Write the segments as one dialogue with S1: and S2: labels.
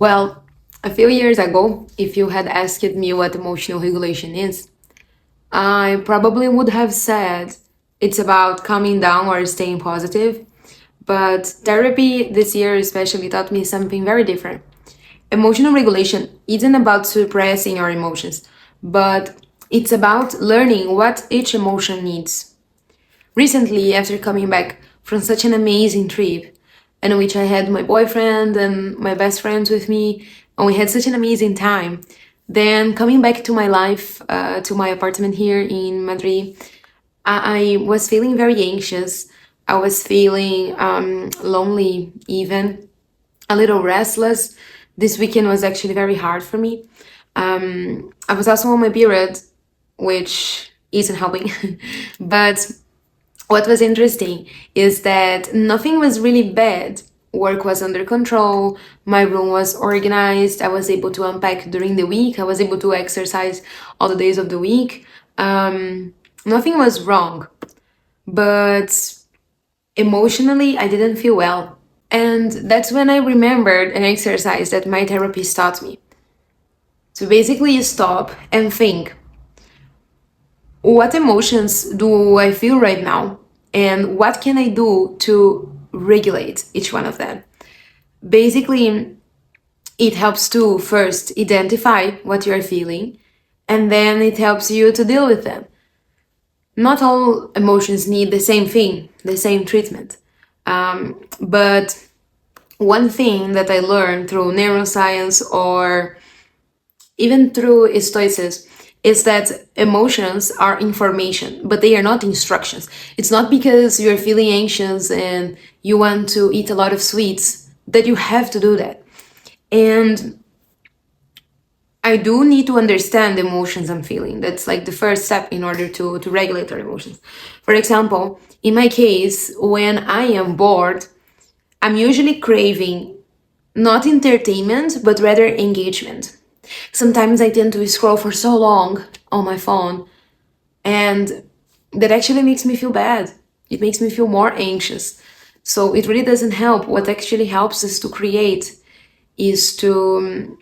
S1: Well, a few years ago, if you had asked me what emotional regulation is, I probably would have said it's about calming down or staying positive. But therapy this year especially taught me something very different. Emotional regulation isn't about suppressing our emotions, but it's about learning what each emotion needs. Recently, after coming back from such an amazing trip, in which I had my boyfriend and my best friends with me, and we had such an amazing time, then coming back to my life, to my apartment here in Madrid, I was feeling very anxious. I was feeling lonely, even a little restless. This weekend was actually very hard for me. I was also on my period, which isn't helping. But what was interesting is that nothing was really bad. Work was under control, my room was organized, I was able to unpack during the week, I was able to exercise all the days of the week. Nothing was wrong, but emotionally, I didn't feel well. And that's when I remembered an exercise that my therapist taught me. To basically stop and think, what emotions do I feel right now? And what can I do to regulate each one of them? Basically, it helps to first identify what you're feeling, and then it helps you to deal with them. Not all emotions need the same thing, the same treatment. But one thing that I learned through neuroscience or even through Stoicism is that emotions are information, but they are not instructions. It's not because you're feeling anxious and you want to eat a lot of sweets that you have to do that. And I do need to understand the emotions I'm feeling. That's like the first step in order to regulate our emotions. For example, in my case, when I am bored, I'm usually craving not entertainment, but rather engagement. Sometimes I tend to scroll for so long on my phone, and that actually makes me feel bad. It makes me feel more anxious. So it really doesn't help. What actually helps us to create is to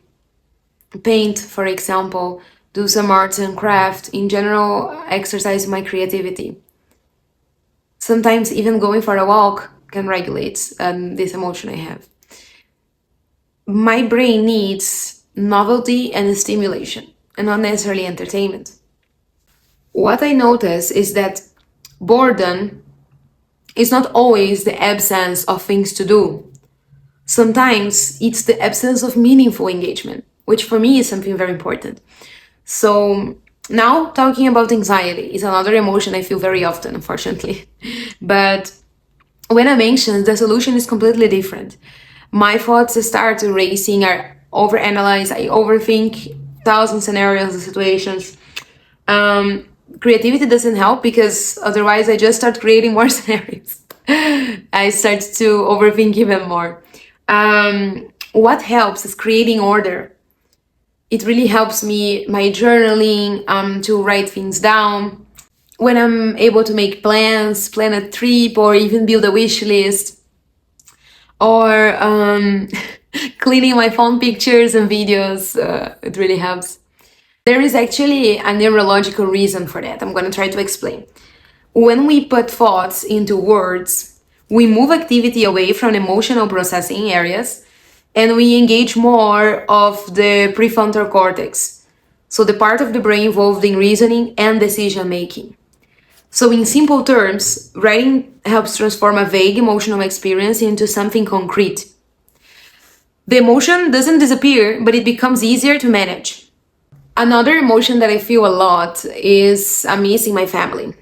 S1: paint, for example, do some arts and craft, in general, exercise my creativity. Sometimes even going for a walk can regulate this emotion I have. My brain needs novelty and stimulation, and not necessarily entertainment. What I notice is that boredom is not always the absence of things to do. Sometimes it's the absence of meaningful engagement, which for me is something very important. So now talking about anxiety is another emotion I feel very often, unfortunately. But when I'm anxious, the solution is completely different. My thoughts start racing, I overanalyze, I overthink thousand scenarios and situations. Creativity doesn't help because otherwise I just start creating more scenarios. I start to overthink even more. What helps is creating order. It really helps me, my journaling, to write things down. When I'm able to make plans, plan a trip, or even build a wish list, or cleaning my phone pictures and videos, it really helps. There is actually a neurological reason for that. I'm going to try to explain. When we put thoughts into words, we move activity away from emotional processing areas and we engage more of the prefrontal cortex, so the part of the brain involved in reasoning and decision making. So, in simple terms, writing helps transform a vague emotional experience into something concrete. The emotion doesn't disappear, but it becomes easier to manage. Another emotion that I feel a lot is I'm missing my family.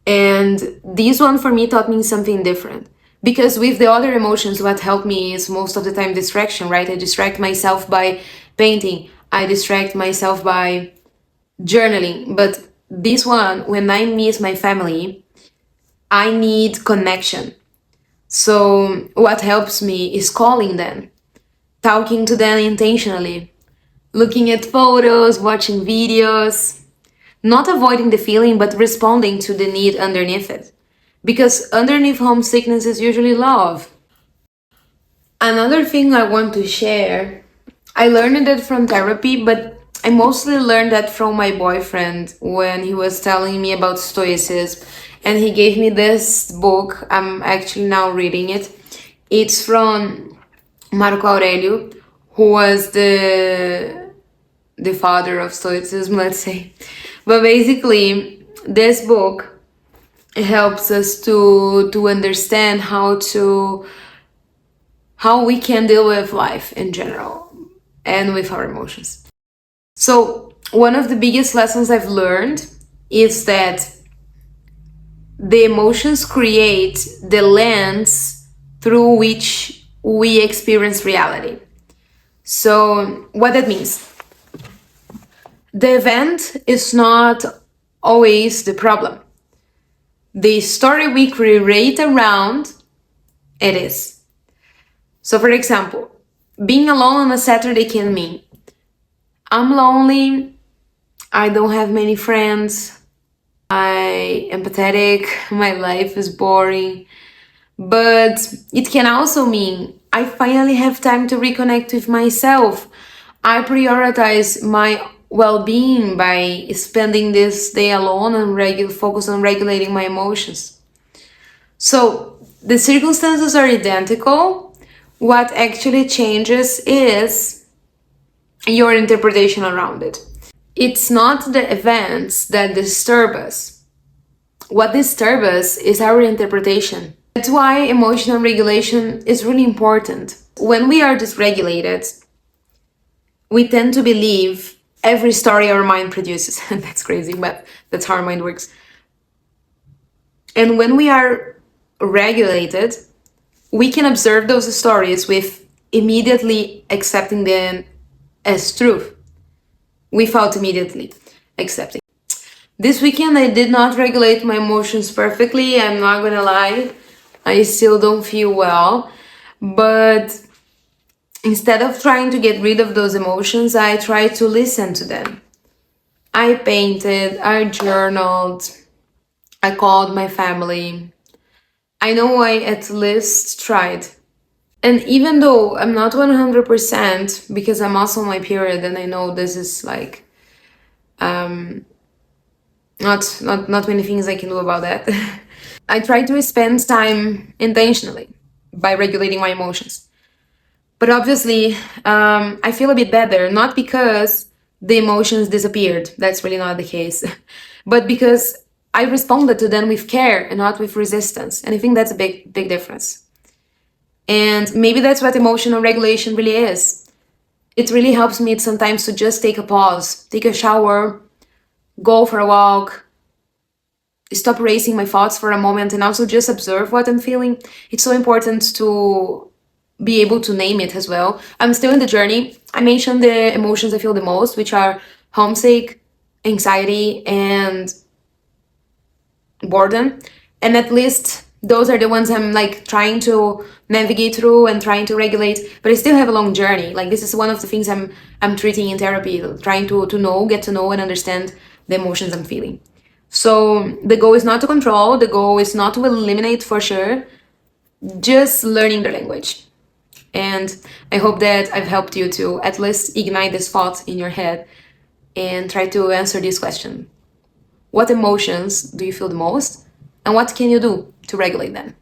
S1: And this one for me taught me something different. Because with the other emotions, what helped me is most of the time distraction, right? I distract myself by painting, I distract myself by journaling. But this one, when I miss my family, I need connection. So what helps me is calling them, talking to them intentionally, looking at photos, watching videos, not avoiding the feeling, but responding to the need underneath it. Because underneath homesickness is usually love. Another thing I want to share, I learned it from therapy, but I mostly learned that from my boyfriend when he was telling me about Stoicism. And he gave me this book. I'm actually now reading it. It's from Marco Aurelio, who was the father of Stoicism, let's say. But basically, this book helps us to understand how we can deal with life in general and with our emotions. So, one of the biggest lessons I've learned is that the emotions create the lens through which we experience reality. So, what that means? The event is not always the problem. The story we create around it is. So, for example, being alone on a Saturday can mean I'm lonely, I don't have many friends, I am pathetic, my life is boring. But it can also mean I finally have time to reconnect with myself. I prioritize my well-being by spending this day alone and focus on regulating my emotions. So the circumstances are identical. What actually changes is your interpretation around it. It's not the events that disturb us. What disturbs us is our interpretation. That's why emotional regulation is really important. When we are dysregulated, we tend to believe every story our mind produces. That's crazy, but that's how our mind works. And when we are regulated, we can observe those stories with immediately accepting them as truth without immediately accepting. This weekend I did not regulate my emotions perfectly, I'm not gonna lie. I still don't feel well, but instead of trying to get rid of those emotions, I tried to listen to them. I painted, I journaled, I called my family. I know I at least tried. And even though I'm not 100%, because I'm also on my period and I know this is like not many things I can do about that. I try to spend time intentionally by regulating my emotions. But obviously, I feel a bit better, not because the emotions disappeared, that's really not the case, but because I responded to them with care and not with resistance. And I think that's a big difference. And maybe that's what emotional regulation really is. It really helps me sometimes to just take a pause, take a shower, go for a walk, stop racing my thoughts for a moment, and also just observe what I'm feeling. It's so important to be able to name it as well. I'm still in the journey. I mentioned the emotions I feel the most, which are homesick, anxiety, and boredom. And at least those are the ones I'm like trying to navigate through and trying to regulate, but I still have a long journey. Like this is one of the things I'm treating in therapy, trying to get to know and understand the emotions I'm feeling. So the goal is not to control, the goal is not to eliminate for sure, just learning the language. And I hope that I've helped you to at least ignite this thought in your head and try to answer this question. What emotions do you feel the most? And what can you do to regulate them?